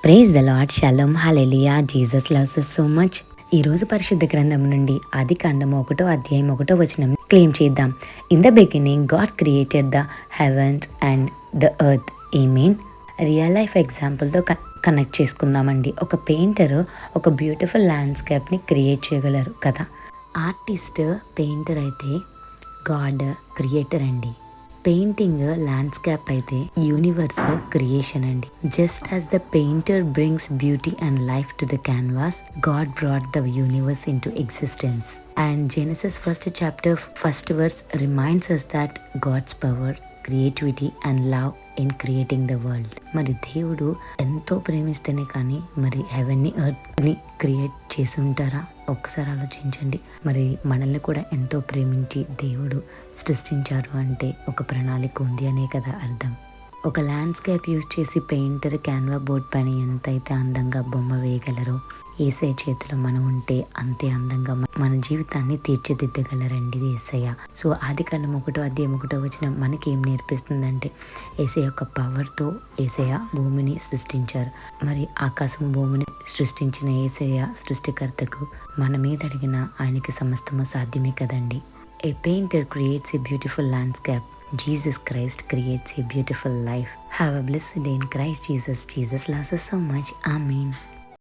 Praise the Lord, shalom, hallelujah, Jesus loves us so much. ఈ రోజు పరిశుద్ధ గ్రంథం నుండి ఆదికాండము 1:1 క్లెయిమ్ చేద్దాం. In the beginning God created the heavens and the earth. Amen. Real life ఎగ్జాంపుల్తో కనెక్ట్ చేసుకుందామండి. ఒక పెయింటర్ ఒక బ్యూటిఫుల్ ల్యాండ్స్కేప్ని క్రియేట్ చేయగలరు కదా. ఆర్టిస్ట్ పెయింటర్ అయితే గాడ్ క్రియేటర్ అండి. పెయింటింగ్ ల్యాండ్స్కేప్ అయితే యూనివర్స్ క్రియేషన్ అండి. Just as the painter brings beauty and life to the canvas, God brought the universe in to existence. And Genesis 1st chapter 1st verse reminds us that God's power, creativity and love in creating the world. మరి దేవుడు ఎంతో ప్రేమిస్తేనే కానీ మరి హెవెన్ని ఎర్త్ని create చేసి ఉంటారా? ఒక్కసారి ఆలోచించండి. మరి మనల్ని కూడా ఎంతో ప్రేమించి దేవుడు సృష్టించారు అంటే ఒక ప్రణాళిక ఉంది అనే కదా అర్థం. ఒక ల్యాండ్స్కేప్ యూజ్ చేసి పెయింటర్ క్యాన్వా బోర్డ్ పైన ఎంతైతే అందంగా బొమ్మ వేయగలరో, యేసయ్య చేతిలో మనం ఉంటే అంతే అందంగా మన జీవితాన్ని తీర్చిదిద్దగలరండి యేసయ్య. సో ఆదికాండం 1:1 మనకి ఏం నేర్పిస్తుందంటే, యేసయ్య యొక్క పవర్తో యేసయ్య భూమిని సృష్టించారు. మరి ఆకాశము భూమిని సృష్టించిన యేసయ్య సృష్టికర్తకు మన మీద అడిగిన ఆయనకి సమస్తము సాధ్యమే కదండి. A painter creates a beautiful landscape. Jesus Christ creates a beautiful life. Have a blessed day in Christ Jesus. Jesus loves us so much. Amen.